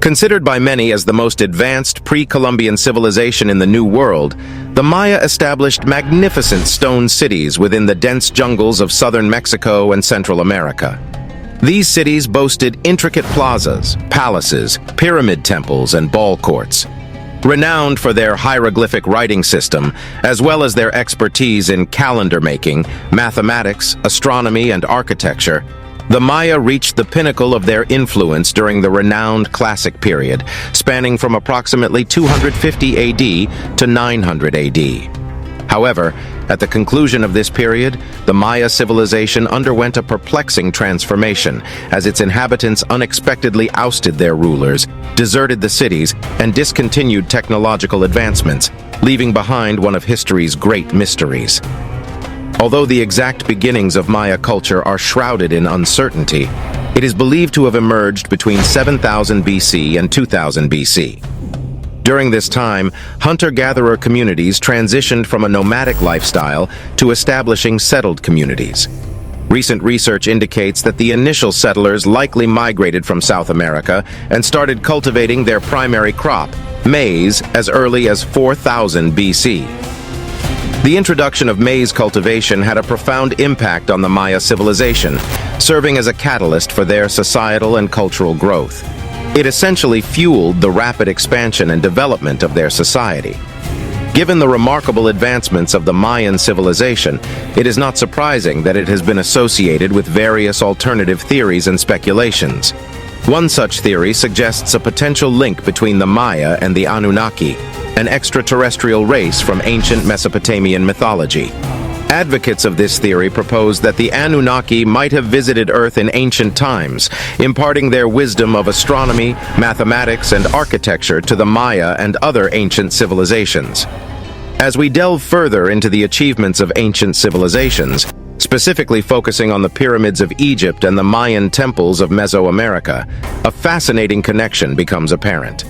Considered by many as the most advanced pre-Columbian civilization in the New World, the Maya established magnificent stone cities within the dense jungles of southern Mexico and Central America. These cities boasted intricate plazas, palaces, pyramid temples, and ball courts. Renowned for their hieroglyphic writing system, as well as their expertise in calendar making, mathematics, astronomy, and architecture, the Maya reached the pinnacle of their influence during the renowned Classic period, spanning from approximately 250 AD to 900 AD. However, at the conclusion of this period, the Maya civilization underwent a perplexing transformation as its inhabitants unexpectedly ousted their rulers, deserted the cities, and discontinued technological advancements, leaving behind one of history's great mysteries. Although the exact beginnings of Maya culture are shrouded in uncertainty, it is believed to have emerged between 7000 BC and 2000 BC. During this time, hunter-gatherer communities transitioned from a nomadic lifestyle to establishing settled communities. Recent research indicates that the initial settlers likely migrated from South America and started cultivating their primary crop, maize, as early as 4000 BC. The introduction of maize cultivation had a profound impact on the Maya civilization, serving as a catalyst for their societal and cultural growth. It essentially fueled the rapid expansion and development of their society. Given the remarkable advancements of the Mayan civilization, it is not surprising that it has been associated with various alternative theories and speculations. One such theory suggests a potential link between the Maya and the Anunnaki, an extraterrestrial race from ancient Mesopotamian mythology. Advocates of this theory propose that the Anunnaki might have visited Earth in ancient times, imparting their wisdom of astronomy, mathematics, and architecture to the Maya and other ancient civilizations. As we delve further into the achievements of ancient civilizations, specifically focusing on the pyramids of Egypt and the Mayan temples of Mesoamerica, a fascinating connection becomes apparent.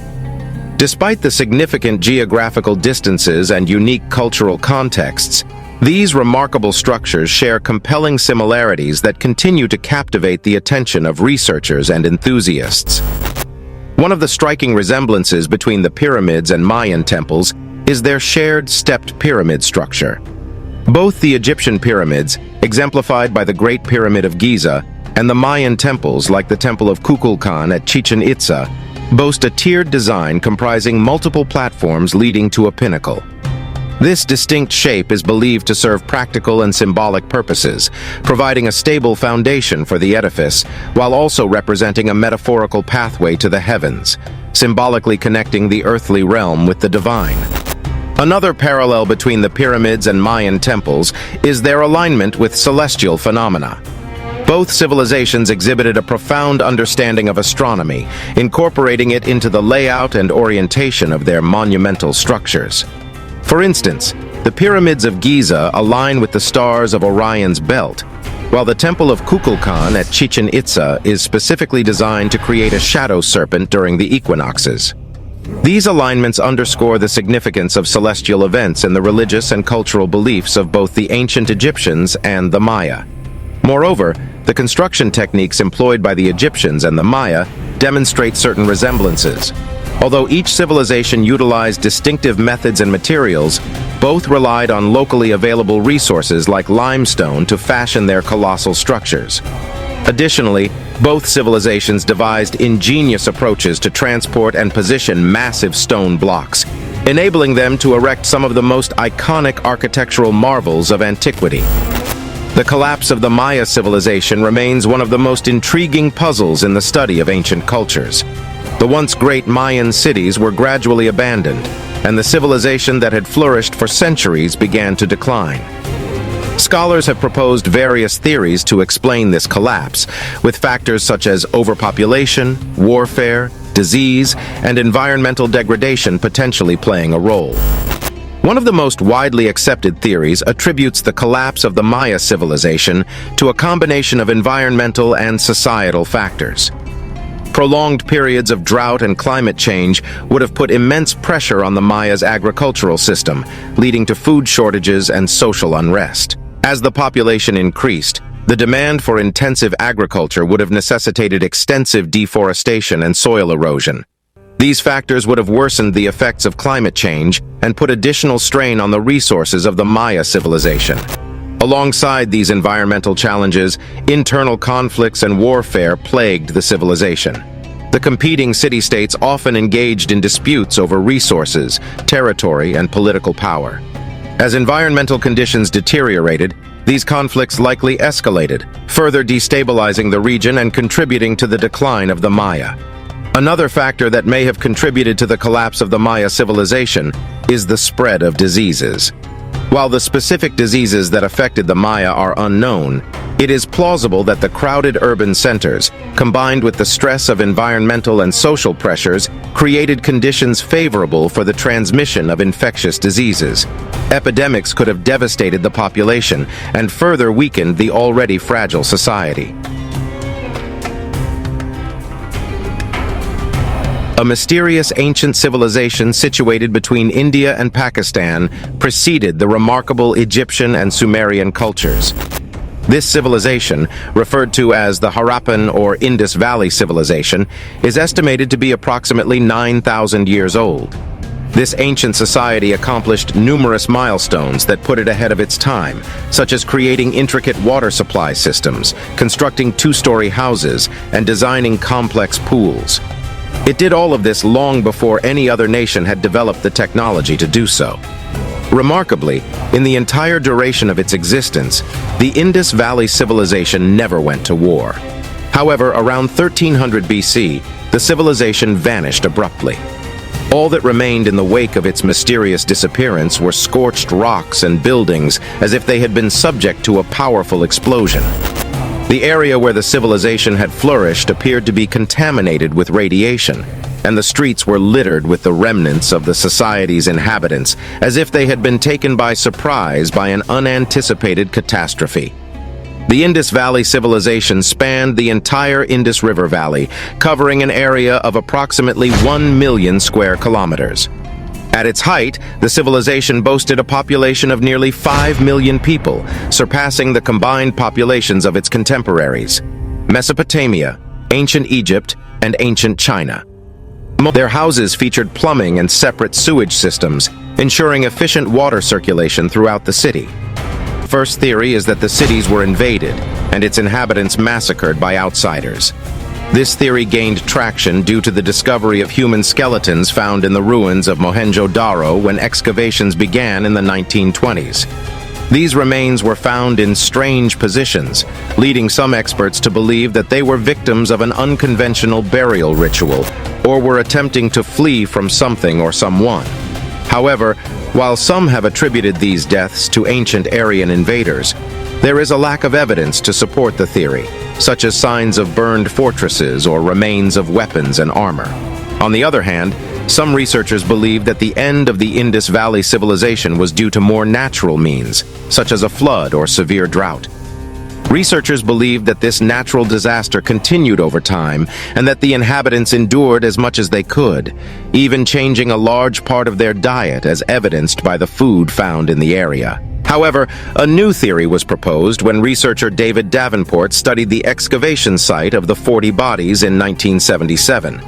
Despite the significant geographical distances and unique cultural contexts, these remarkable structures share compelling similarities that continue to captivate the attention of researchers and enthusiasts. One of the striking resemblances between the pyramids and Mayan temples is their shared stepped pyramid structure. Both the Egyptian pyramids, exemplified by the Great Pyramid of Giza, and the Mayan temples, like the Temple of Kukulkan at Chichen Itza, boast a tiered design comprising multiple platforms leading to a pinnacle. This distinct shape is believed to serve practical and symbolic purposes, providing a stable foundation for the edifice, while also representing a metaphorical pathway to the heavens, symbolically connecting the earthly realm with the divine. Another parallel between the pyramids and Mayan temples is their alignment with celestial phenomena. Both civilizations exhibited a profound understanding of astronomy, incorporating it into the layout and orientation of their monumental structures. For instance, the pyramids of Giza align with the stars of Orion's belt, while the Temple of Kukulkan at Chichen Itza is specifically designed to create a shadow serpent during the equinoxes. These alignments underscore the significance of celestial events in the religious and cultural beliefs of both the ancient Egyptians and the Maya. Moreover, the construction techniques employed by the Egyptians and the Maya demonstrate certain resemblances. Although each civilization utilized distinctive methods and materials, both relied on locally available resources like limestone to fashion their colossal structures. Additionally, both civilizations devised ingenious approaches to transport and position massive stone blocks, enabling them to erect some of the most iconic architectural marvels of antiquity. The collapse of the Maya civilization remains one of the most intriguing puzzles in the study of ancient cultures. The once great Mayan cities were gradually abandoned, and the civilization that had flourished for centuries began to decline. Scholars have proposed various theories to explain this collapse, with factors such as overpopulation, warfare, disease, and environmental degradation potentially playing a role. One of the most widely accepted theories attributes the collapse of the Maya civilization to a combination of environmental and societal factors. Prolonged periods of drought and climate change would have put immense pressure on the Maya's agricultural system, leading to food shortages and social unrest. As the population increased, the demand for intensive agriculture would have necessitated extensive deforestation and soil erosion. These factors would have worsened the effects of climate change and put additional strain on the resources of the Maya civilization. Alongside these environmental challenges, internal conflicts and warfare plagued the civilization. The competing city-states often engaged in disputes over resources, territory, and political power. As environmental conditions deteriorated, these conflicts likely escalated, further destabilizing the region and contributing to the decline of the Maya. Another factor that may have contributed to the collapse of the Maya civilization is the spread of diseases. While the specific diseases that affected the Maya are unknown, it is plausible that the crowded urban centers, combined with the stress of environmental and social pressures, created conditions favorable for the transmission of infectious diseases. Epidemics could have devastated the population and further weakened the already fragile society. A mysterious ancient civilization situated between India and Pakistan preceded the remarkable Egyptian and Sumerian cultures. This civilization, referred to as the Harappan or Indus Valley Civilization, is estimated to be approximately 9,000 years old. This ancient society accomplished numerous milestones that put it ahead of its time, such as creating intricate water supply systems, constructing two-story houses, and designing complex pools. It did all of this long before any other nation had developed the technology to do so. Remarkably, in the entire duration of its existence, the Indus Valley Civilization never went to war. However, around 1300 BC, the civilization vanished abruptly. All that remained in the wake of its mysterious disappearance were scorched rocks and buildings as if they had been subject to a powerful explosion. The area where the civilization had flourished appeared to be contaminated with radiation, and the streets were littered with the remnants of the society's inhabitants, as if they had been taken by surprise by an unanticipated catastrophe. The Indus Valley Civilization spanned the entire Indus River Valley, covering an area of approximately 1 million square kilometers. At its height, the civilization boasted a population of nearly 5 million people, surpassing the combined populations of its contemporaries: Mesopotamia, ancient Egypt, and ancient China. Their houses featured plumbing and separate sewage systems, ensuring efficient water circulation throughout the city. First theory is that the cities were invaded and its inhabitants massacred by outsiders. This theory gained traction due to the discovery of human skeletons found in the ruins of Mohenjo-Daro when excavations began in the 1920s. These remains were found in strange positions, leading some experts to believe that they were victims of an unconventional burial ritual or were attempting to flee from something or someone. However, while some have attributed these deaths to ancient Aryan invaders, there is a lack of evidence to support the theory, such as signs of burned fortresses or remains of weapons and armor. On the other hand, some researchers believe that the end of the Indus Valley Civilization was due to more natural means, such as a flood or severe drought. Researchers believe that this natural disaster continued over time and that the inhabitants endured as much as they could, even changing a large part of their diet as evidenced by the food found in the area. However, a new theory was proposed when researcher David Davenport studied the excavation site of the 40 bodies in 1977.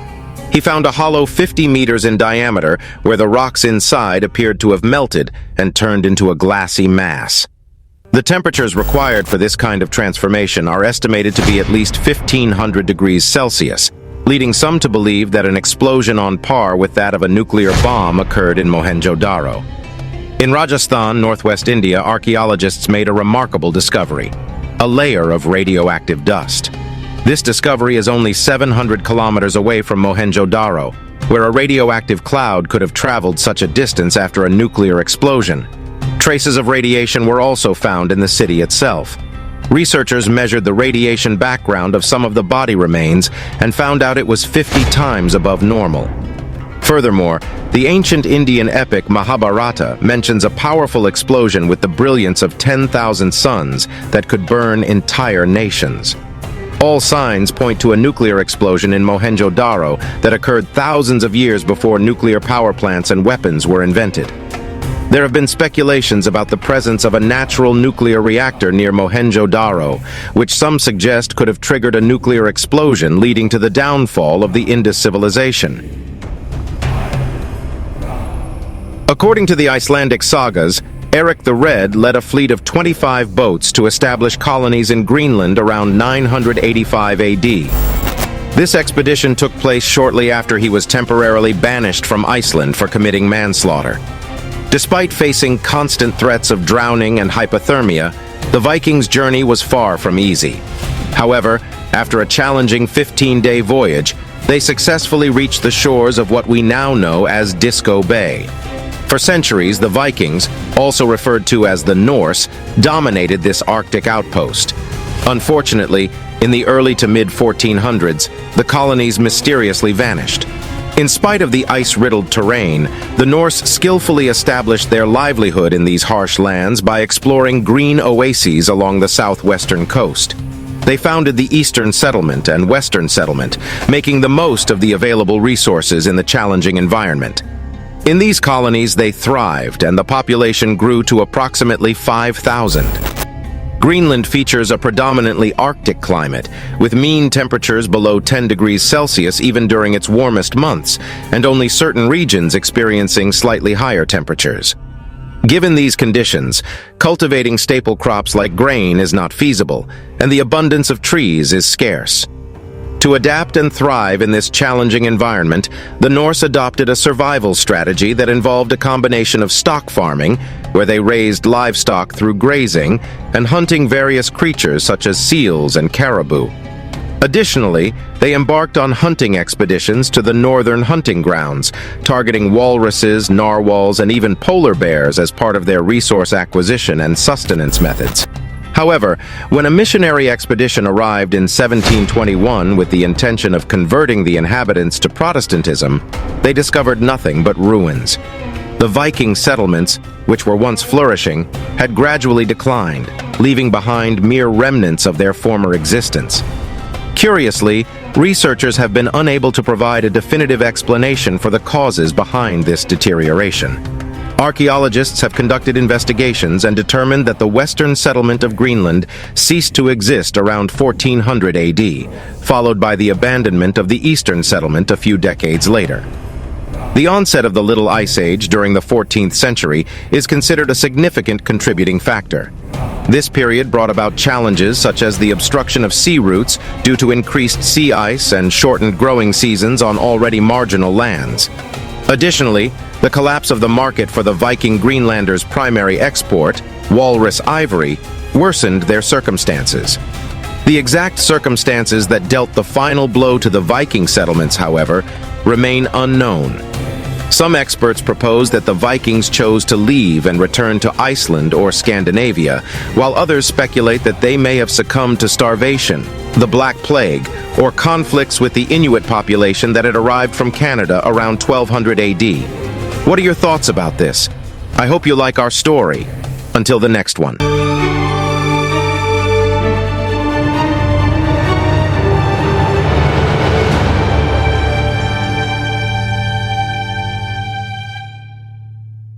He found a hollow 50 meters in diameter where the rocks inside appeared to have melted and turned into a glassy mass. The temperatures required for this kind of transformation are estimated to be at least 1,500 degrees Celsius, leading some to believe that an explosion on par with that of a nuclear bomb occurred in Mohenjo-Daro. In Rajasthan, northwest India, archaeologists made a remarkable discovery: a layer of radioactive dust. This discovery is only 700 kilometers away from Mohenjo-Daro, where a radioactive cloud could have traveled such a distance after a nuclear explosion. Traces of radiation were also found in the city itself. Researchers measured the radiation background of some of the body remains and found out it was 50 times above normal. Furthermore, the ancient Indian epic Mahabharata mentions a powerful explosion with the brilliance of 10,000 suns that could burn entire nations. All signs point to a nuclear explosion in Mohenjo-Daro that occurred thousands of years before nuclear power plants and weapons were invented. There have been speculations about the presence of a natural nuclear reactor near Mohenjo-Daro, which some suggest could have triggered a nuclear explosion leading to the downfall of the Indus civilization. According to the Icelandic sagas, Eric the Red led a fleet of 25 boats to establish colonies in Greenland around 985 AD. This expedition took place shortly after he was temporarily banished from Iceland for committing manslaughter. Despite facing constant threats of drowning and hypothermia, the Vikings' journey was far from easy. However, after a challenging 15-day voyage, they successfully reached the shores of what we now know as Disco Bay. For centuries, the Vikings, also referred to as the Norse, dominated this Arctic outpost. Unfortunately, in the early to mid-1400s, the colonies mysteriously vanished. In spite of the ice-riddled terrain, the Norse skillfully established their livelihood in these harsh lands by exploring green oases along the southwestern coast. They founded the Eastern Settlement and Western Settlement, making the most of the available resources in the challenging environment. In these colonies, they thrived, and the population grew to approximately 5,000. Greenland features a predominantly Arctic climate, with mean temperatures below 10 degrees Celsius even during its warmest months, and only certain regions experiencing slightly higher temperatures. Given these conditions, cultivating staple crops like grain is not feasible, and the abundance of trees is scarce. To adapt and thrive in this challenging environment, the Norse adopted a survival strategy that involved a combination of stock farming, where they raised livestock through grazing, and hunting various creatures such as seals and caribou. Additionally, they embarked on hunting expeditions to the northern hunting grounds, targeting walruses, narwhals, and even polar bears as part of their resource acquisition and sustenance methods. However, when a missionary expedition arrived in 1721 with the intention of converting the inhabitants to Protestantism, they discovered nothing but ruins. The Viking settlements, which were once flourishing, had gradually declined, leaving behind mere remnants of their former existence. Curiously, researchers have been unable to provide a definitive explanation for the causes behind this deterioration. Archaeologists have conducted investigations and determined that the western settlement of Greenland ceased to exist around 1400 AD, followed by the abandonment of the eastern settlement a few decades later. The onset of the Little Ice Age during the 14th century is considered a significant contributing factor. This period brought about challenges such as the obstruction of sea routes due to increased sea ice and shortened growing seasons on already marginal lands. Additionally, the collapse of the market for the Viking Greenlanders' primary export, walrus ivory, worsened their circumstances. The exact circumstances that dealt the final blow to the Viking settlements, however, remain unknown. Some experts propose that the Vikings chose to leave and return to Iceland or Scandinavia, while others speculate that they may have succumbed to starvation, the Black Plague, or conflicts with the Inuit population that had arrived from Canada around 1200 AD. What are your thoughts about this? I hope you like our story. Until the next one.